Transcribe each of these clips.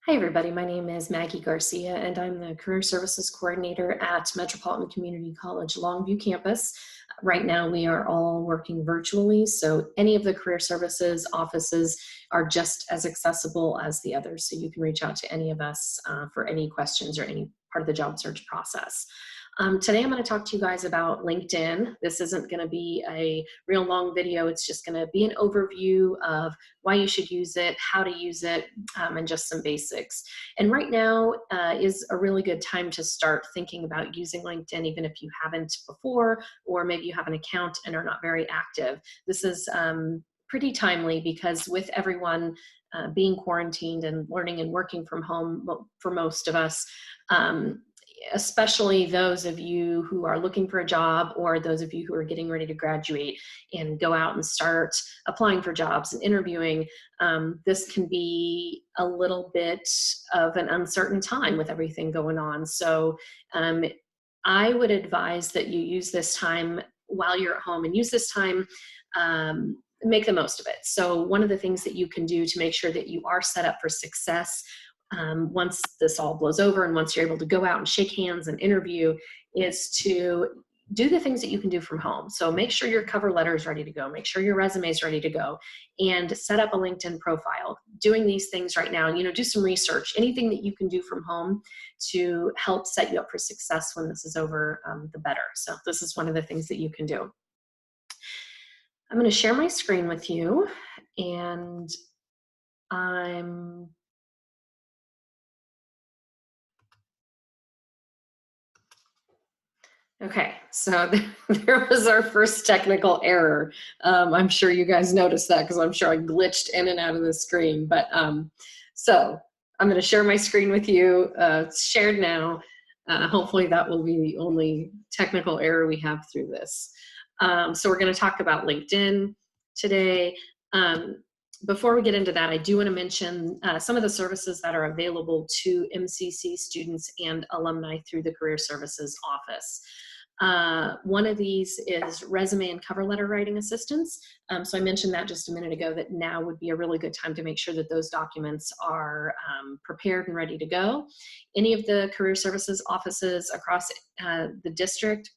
Hi, everybody. My name is Maggie Garcia, and I'm the Career Services Coordinator at Metropolitan Community College Longview campus. Right now, we are all working virtually, so any of the career services offices are just as accessible as the others. So you can reach out to any of us for any questions or any part of the job search process. Today, I'm going to talk to you guys about LinkedIn. This isn't going to be a real long video. It's just going to be an overview of why you should use it, how to use it, and just some basics. And right now is a really good time to start thinking about using LinkedIn, even if you haven't before, or maybe you have an account and are not very active. This is pretty timely because with everyone being quarantined and learning and working from home for most of us, especially those of you who are looking for a job or those of you who are getting ready to graduate and go out and start applying for jobs and interviewing, this can be a little bit of an uncertain time with everything going on. So I would advise that you use this time while you're at home and use this time, make the most of it. So one of the things that you can do to make sure that you are set up for success once this all blows over and once you're able to go out and shake hands and interview is to do the things that you can do from home. So make sure your cover letter is ready to go, make sure your resume is ready to go, and set up a LinkedIn profile. Doing these things right now, do some research, anything that you can do from home to help set you up for success when this is over, the better. So this is one of the things that you can do. I'm going to share my screen with you, and Okay, so there was our first technical error. I'm sure you guys noticed that because I'm sure I glitched in and out of the screen. But so I'm going to share my screen with you. It's shared now. Hopefully that will be the only technical error we have through this. So we're going to talk about LinkedIn today. Before we get into that, I do want to mention some of the services that are available to MCC students and alumni through the Career Services Office. One of these is resume and cover letter writing assistance. So I mentioned that just a minute ago, that now would be a really good time to make sure that those documents are prepared and ready to go. Any of the Career Services offices across the district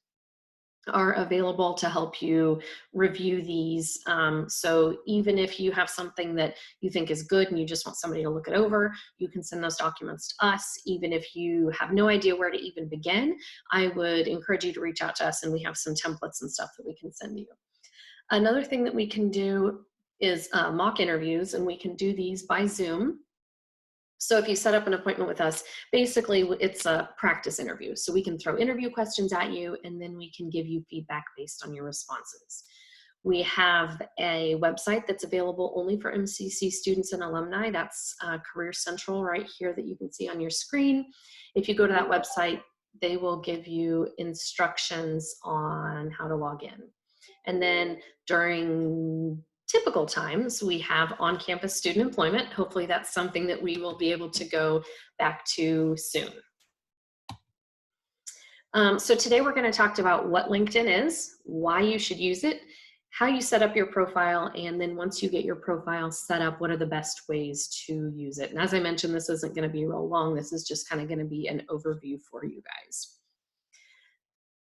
are available to help you review these. So even if you have something that you think is good and you just want somebody to look it over, you can send those documents to us. Even if you have no idea where to even begin, I would encourage you to reach out to us, and we have some templates and stuff that we can send you. Another thing that we can do is mock interviews, and we can do these by Zoom. So if you set up an appointment with us, basically it's a practice interview. So we can throw interview questions at you, and then we can give you feedback based on your responses. We have a website that's available only for MCC students and alumni. That's Career Central right here that you can see on your screen. If you go to that website, they will give you instructions on how to log in. And then during typical times, we have on-campus student employment. Hopefully that's something that we will be able to go back to soon. So today we're going to talk about what LinkedIn is, why you should use it, how you set up your profile, and then once you get your profile set up, what are the best ways to use it. And as I mentioned, this isn't going to be real long. This is just kind of going to be an overview for you guys.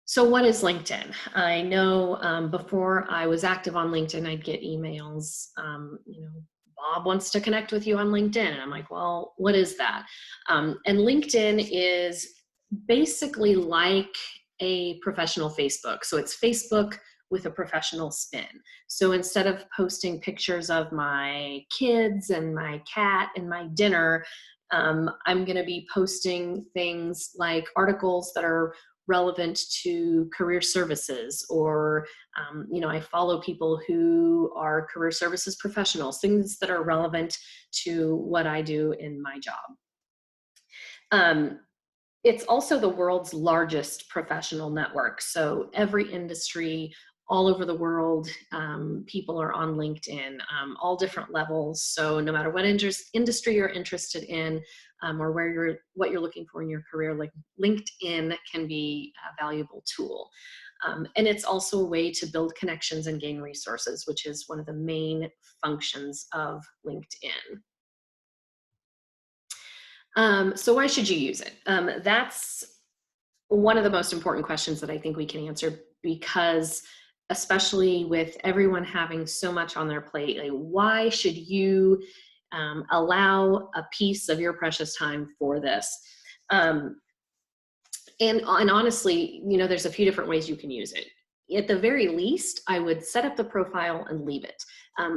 So what is LinkedIn? I know before I was active on LinkedIn, I'd get emails, Bob wants to connect with you on LinkedIn. And I'm like, well, what is that? And LinkedIn is basically like a professional Facebook. So it's Facebook with a professional spin. So instead of posting pictures of my kids and my cat and my dinner, I'm going to be posting things like articles that are relevant to career services, or I follow people who are career services professionals, things that are relevant to what I do in my job. It's also the world's largest professional network. So every industry all over the world, people are on LinkedIn, all different levels. So no matter what industry you're interested in, or what you're looking for in your career, like LinkedIn can be a valuable tool. And it's also a way to build connections and gain resources, which is one of the main functions of LinkedIn. So why should you use it? That's one of the most important questions that I think we can answer, because especially with everyone having so much on their plate, like, why should you allow a piece of your precious time for this? Um, and honestly, there's a few different ways you can use it. At the very least, I would set up the profile and leave it.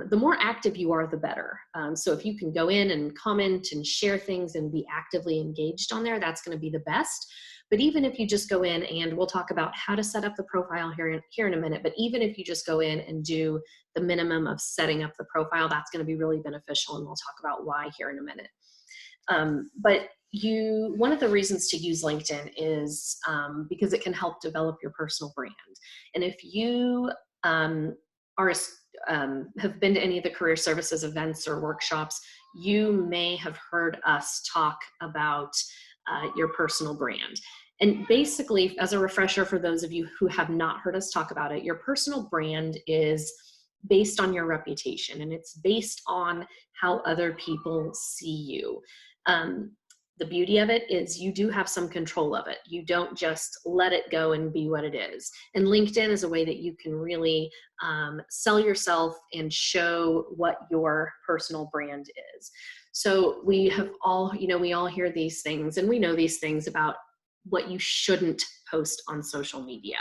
The more active you are, the better. So if you can go in and comment and share things and be actively engaged on there, that's going to be the best. But even if you just go in, and we'll talk about how to set up the profile here in a minute, but even if you just go in and do the minimum of setting up the profile, that's going to be really beneficial, and we'll talk about why here in a minute. But one of the reasons to use LinkedIn is because it can help develop your personal brand. And if you have been to any of the career services events or workshops, you may have heard us talk about your personal brand. And basically, as a refresher for those of you who have not heard us talk about it, your personal brand is based on your reputation, and it's based on how other people see you. The beauty of it is you do have some control of it. You don't just let it go and be what it is. And LinkedIn is a way that you can really sell yourself and show what your personal brand is. So we all hear these things, and we know these things about what you shouldn't post on social media.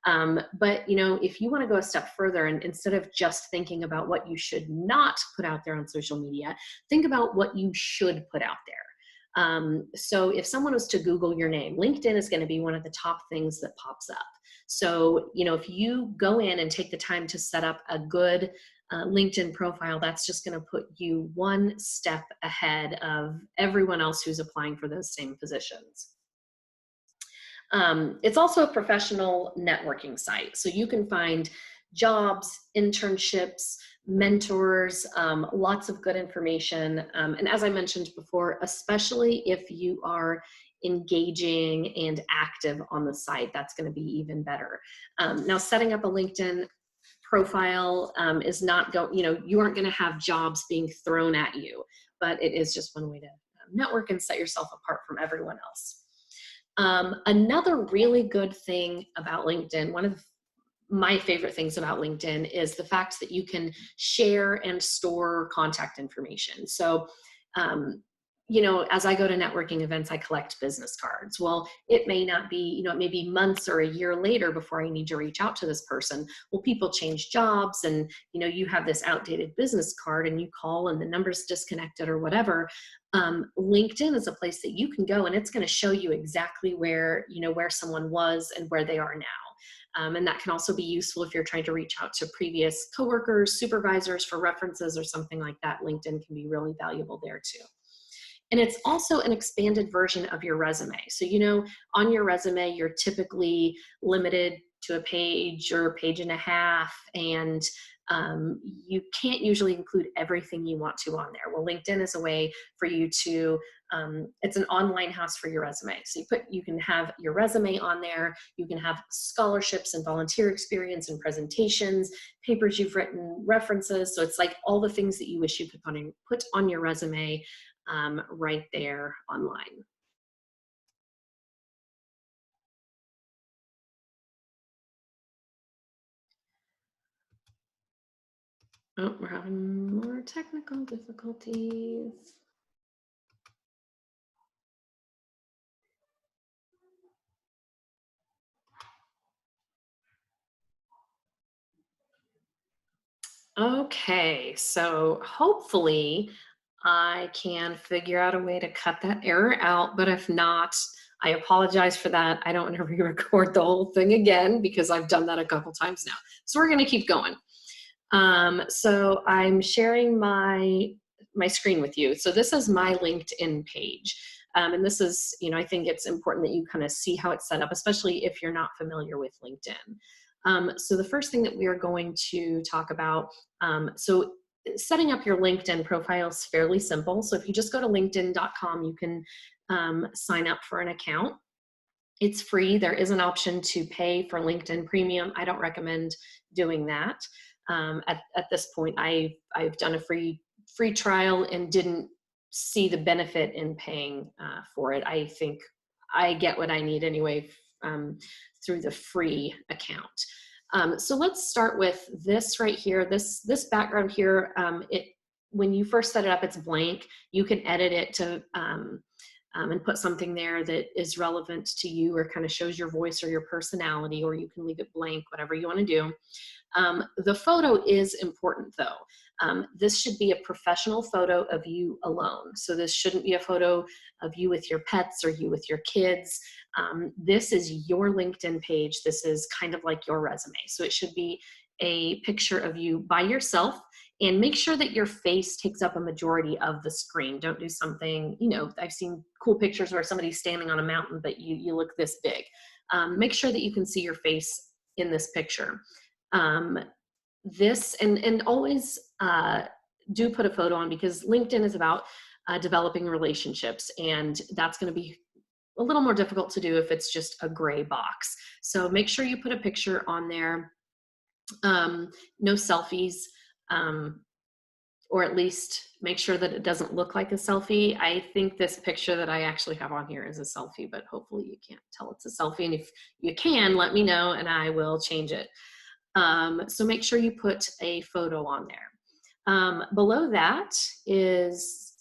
But if you want to go a step further, and instead of just thinking about what you should not put out there on social media, think about what you should put out there. So if someone was to Google your name, LinkedIn is going to be one of the top things that pops up. So, if you go in and take the time to set up a good LinkedIn profile, that's just going to put you one step ahead of everyone else who's applying for those same positions. It's also a professional networking site. So you can find jobs, internships, mentors, lots of good information. And as I mentioned before, especially if you are engaging and active on the site, that's going to be even better. Now, setting up a LinkedIn profile is not you aren't going to have jobs being thrown at you, but it is just one way to network and set yourself apart from everyone else. Another really good thing about LinkedIn, one of my favorite things about LinkedIn, is the fact that you can share and store contact information. So, as I go to networking events, I collect business cards. Well, it may not be, it may be months or a year later before I need to reach out to this person. Well, people change jobs, and, you have this outdated business card, and you call and the number's disconnected or whatever. LinkedIn is a place that you can go, and it's going to show you exactly where someone was and where they are now. And that can also be useful if you're trying to reach out to previous coworkers, supervisors for references or something like that. LinkedIn can be really valuable there too. And it's also an expanded version of your resume. So, on your resume, you're typically limited to a page or a page and a half, and you can't usually include everything you want to on there. Well, LinkedIn is a way for you to, it's an online house for your resume. So you can have your resume on there. You can have scholarships and volunteer experience and presentations, papers you've written, references. So it's like all the things that you wish you could put on your resume right there online. Oh, we're having more technical difficulties. Okay, so hopefully I can figure out a way to cut that error out, but if not, I apologize for that. I don't want to re-record the whole thing again because I've done that a couple times now. So we're going to keep going. So I'm sharing my screen with you. So this is my LinkedIn page. And this is, I think it's important that you kind of see how it's set up, especially if you're not familiar with LinkedIn. So the first thing that we are going to talk about, so setting up your LinkedIn profile is fairly simple. So if you just go to linkedin.com, you can sign up for an account. It's free. There is an option to pay for LinkedIn Premium. I don't recommend doing that. At this point, I've done a free trial and didn't see the benefit in paying for it. I think I get what I need anyway through the free account. So let's start with this right here. This background here, when you first set it up, it's blank. You can edit it to and put something there that is relevant to you or kind of shows your voice or your personality, or you can leave it blank, whatever you want to do. The photo is important though. This should be a professional photo of you alone. So this shouldn't be a photo of you with your pets or you with your kids. This is your LinkedIn page. This is kind of like your resume. So it should be a picture of you by yourself, and make sure that your face takes up a majority of the screen. Don't do something, you know, I've seen cool pictures where somebody's standing on a mountain, but you look this big. Make sure that you can see your face in this picture. This, and always do put a photo on, because LinkedIn is about developing relationships, and that's going to be a little more difficult to do if it's just a gray box. So make sure you put a picture on there. No selfies, or at least make sure that it doesn't look like a selfie. I think this picture that I actually have on here is a selfie, but hopefully you can't tell it's a selfie. And if you can, let me know and I will change it. So make sure you put a photo on there. Below that is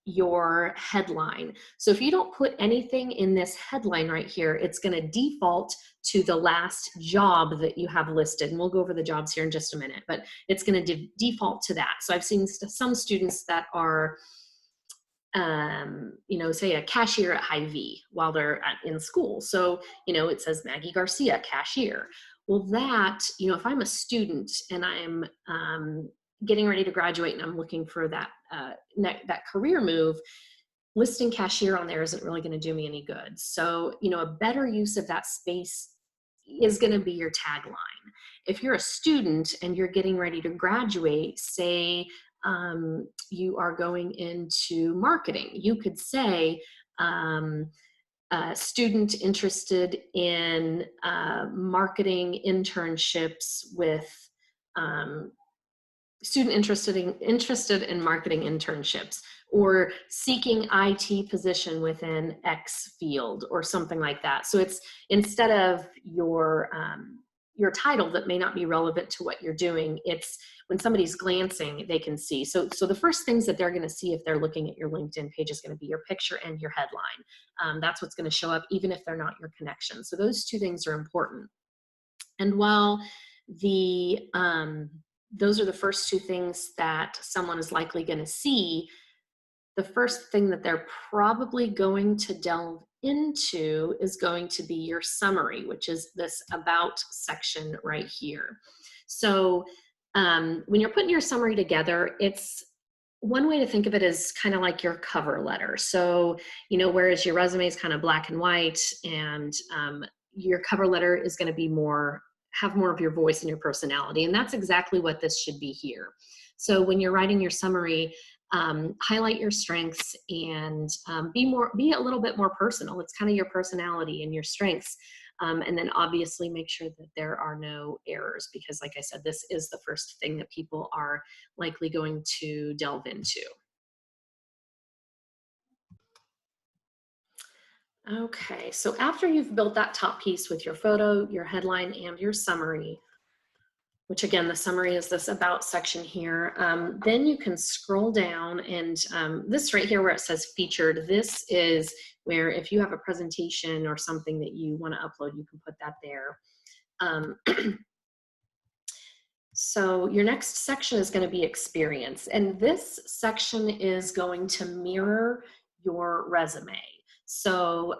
your headline. So if you don't put anything in this headline right here, it's going to default to the last job that you have listed. And we'll go over the jobs here in just a minute, but it's going to default to that. So I've seen some students that are, you know, say a cashier at Hy-Vee while they're in school. So, you know, it says Maggie Garcia, cashier. Well, that, you know, if I'm a student and I'm getting ready to graduate and I'm looking for that that career move, listing cashier on there isn't really going to do me any good. So, you know, a better use of that space is going to be your tagline. If you're a student and you're getting ready to graduate, say you are going into marketing, you could say student interested in marketing internships with student interested in marketing internships, or seeking IT position within X field, or something like that. So it's, instead of your title that may not be relevant to what you're doing, it's when somebody's glancing, they can see. So the first things that they're going to see if they're looking at your LinkedIn page is going to be your picture and your headline. That's what's going to show up, even if they're not your connection. So those two things are important. And while those are the first two things that someone is likely going to see, the first thing that they're probably going to delve into is going to be your summary, which is this about section right here. So when you're putting your summary together, it's one way to think of it is kind of like your cover letter. So, you know, whereas your resume is kind of black and white, and your cover letter is going to be have more of your voice and your personality. And that's exactly what this should be here. So when you're writing your summary, highlight your strengths and be a little bit more personal. It's kind of your personality and your strengths. And then obviously make sure that there are no errors, because like I said, this is the first thing that people are likely going to delve into. Okay, so after you've built that top piece with your photo, your headline, and your summary, which again, the summary is this about section here, then you can scroll down, and this right here where it says featured, this is where if you have a presentation or something that you want to upload, you can put that there. So your next section is going to be experience, and this section is going to mirror your resume. So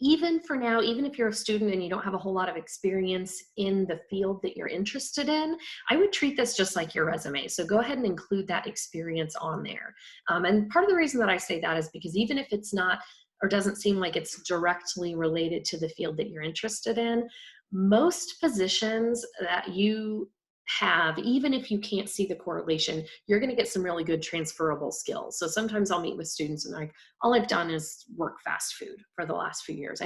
even for now, even if you're a student and you don't have a whole lot of experience in the field that you're interested in, I would treat this just like your resume. So go ahead and include that experience on there. And part of the reason that I say that is because even if it's not, or doesn't seem like it's directly related to the field that you're interested in, most positions that you have, even if you can't see the correlation, you're going to get some really good transferable skills. So sometimes I'll meet with students and like, all I've done is work fast food for the last few years.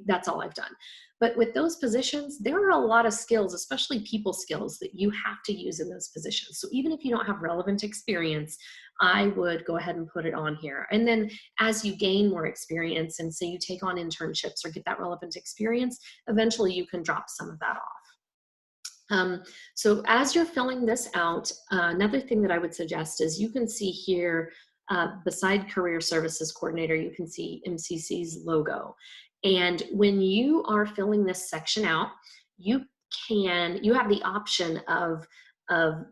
That's all I've done. But with those positions, there are a lot of skills, especially people skills, that you have to use in those positions. So even if you don't have relevant experience, I would go ahead and put it on here. And then as you gain more experience and say you take on internships or get that relevant experience, eventually you can drop some of that off. So as you're filling this out, another thing that I would suggest is you can see here, beside Career Services Coordinator, you can see MCC's logo. And when you are filling this section out, you have the option of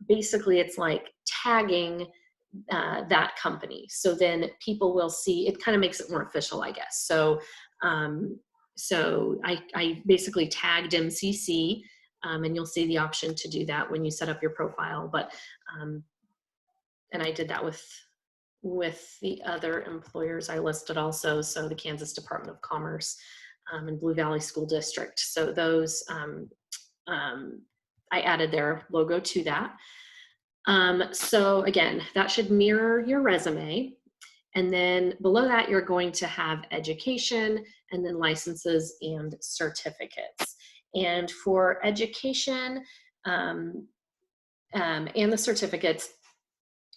basically, it's like tagging that company. So then people will see, it kind of makes it more official, I guess. So, I basically tagged MCC. And you'll see the option to do that when you set up your profile. But and I did that with the other employers I listed also. So the Kansas Department of Commerce and Blue Valley School District. So those I added their logo to that. So again, that should mirror your resume. And then below that, you're going to have education and then licenses and certificates. And for education and the certificates,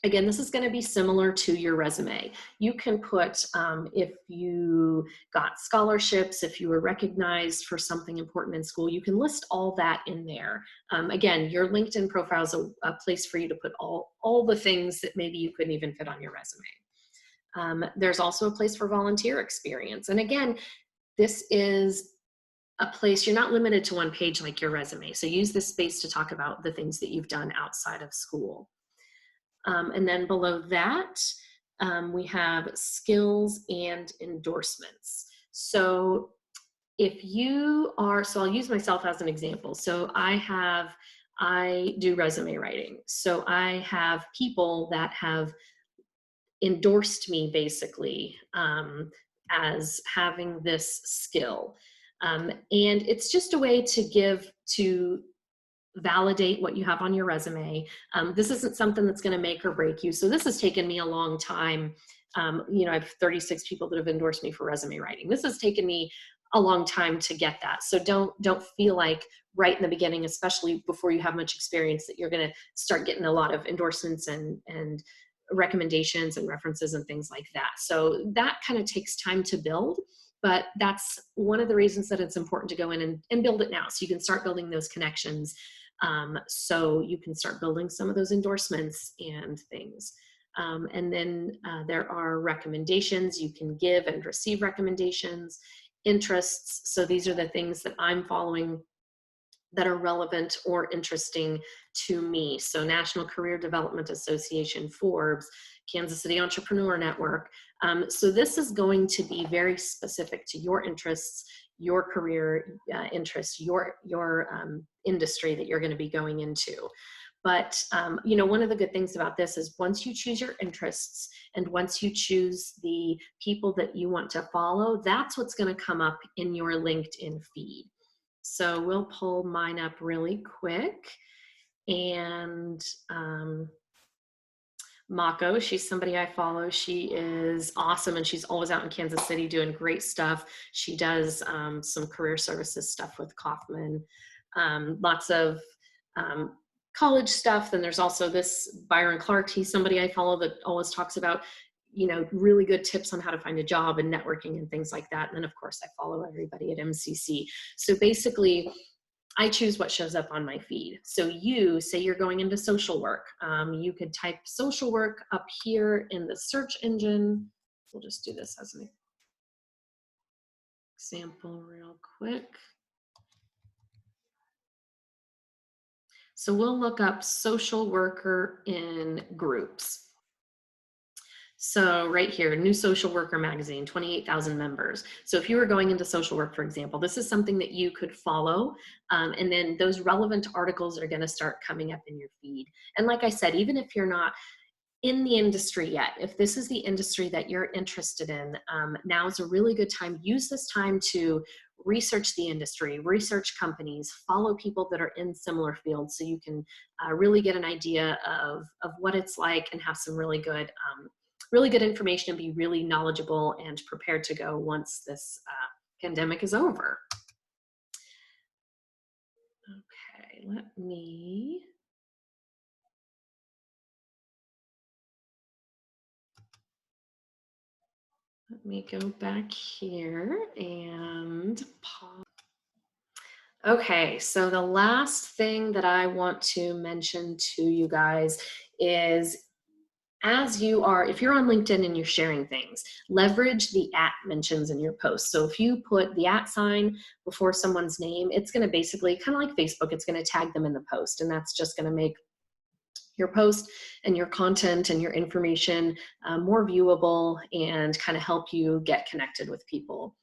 again, this is going to be similar to your resume. You can put if you got scholarships, if you were recognized for something important in school, you can list all that in there. Again, your LinkedIn profile is a place for you to put all the things that maybe you couldn't even fit on your resume. There's also a place for volunteer experience. And again, this is a place, you're not limited to one page like your resume. So use this space to talk about the things that you've done outside of school. And then below that, we have skills and endorsements. So if you are, so I'll use myself as an example. So I do resume writing. So I have people that have endorsed me basically as having this skill. And it's just a way to validate what you have on your resume. This isn't something that's going to make or break you. So this has taken me a long time. I have 36 people that have endorsed me for resume writing. This has taken me a long time to get that. So don't feel like right in the beginning, especially before you have much experience, that you're going to start getting a lot of endorsements and recommendations and references and things like that. So that kind of takes time to build. But that's one of the reasons that it's important to go in and build it now. So you can start building those connections. So you can start building some of those endorsements and things. And then there are recommendations. You can give and receive recommendations, interests. So these are the things that I'm following that are relevant or interesting to me. So National Career Development Association, Forbes, Kansas City Entrepreneur Network. So this is going to be very specific to your interests, your career interests, your industry that you're going to be going into. But one of the good things about this is once you choose your interests and once you choose the people that you want to follow, that's what's going to come up in your LinkedIn feed. So we'll pull mine up really quick. And Mako, she's somebody I follow. She is awesome, and she's always out in Kansas City doing great stuff. She does some career services stuff with Kaufman, lots of college stuff. Then there's also this Byron Clark. He's somebody I follow that always talks about, really good tips on how to find a job and networking and things like that. And then of course I follow everybody at MCC. So basically I choose what shows up on my feed. So you say you're going into social work. You could type social work up here in the search engine. We'll just do this as an example real quick. So we'll look up social worker in groups. So right here, New Social Worker Magazine, 28,000 members. So if you were going into social work, for example, this is something that you could follow. And then those relevant articles are going to start coming up in your feed. And like I said, even if you're not in the industry yet, if this is the industry that you're interested in, now is a really good time. Use this time to research the industry, research companies, follow people that are in similar fields so you can really get an idea of what it's like and have some really good information and be really knowledgeable and prepared to go once this pandemic is over. Okay, let me go back here and pause. Okay, so the last thing that I want to mention to you guys is, if you're on LinkedIn and you're sharing things, leverage the @ mentions in your post. So if you put the @ sign before someone's name, it's going to basically, kind of like Facebook, it's going to tag them in the post, and that's just going to make your post and your content and your information more viewable and kind of help you get connected with people.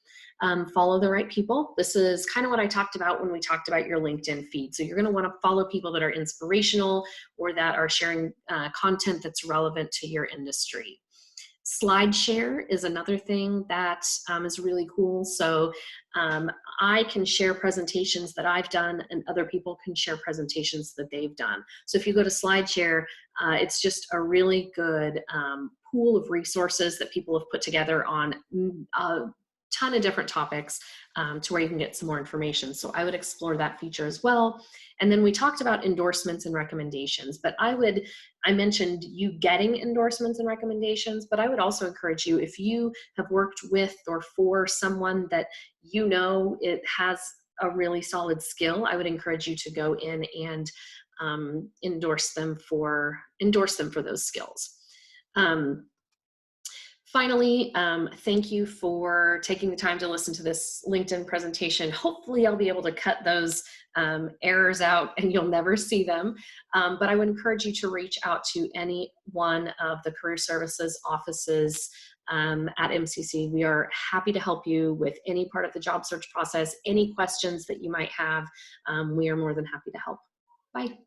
Follow the right people. This is kind of what I talked about when we talked about your LinkedIn feed. So you're going to want to follow people that are inspirational or that are sharing content that's relevant to your industry. SlideShare is another thing that is really cool. So I can share presentations that I've done, and other people can share presentations that they've done. So if you go to SlideShare, it's just a really good pool of resources that people have put together on a ton of different topics to where you can get some more information. So I would explore that feature as well. And then we talked about endorsements and recommendations, but I mentioned you getting endorsements and recommendations, but I would also encourage you, if you have worked with or for someone that you know it has a really solid skill, I would encourage you to go in and endorse them for those skills. Finally, thank you for taking the time to listen to this LinkedIn presentation. Hopefully I'll be able to cut those errors out and you'll never see them. But I would encourage you to reach out to any one of the career services offices at MCC. We are happy to help you with any part of the job search process, any questions that you might have. We are more than happy to help. Bye.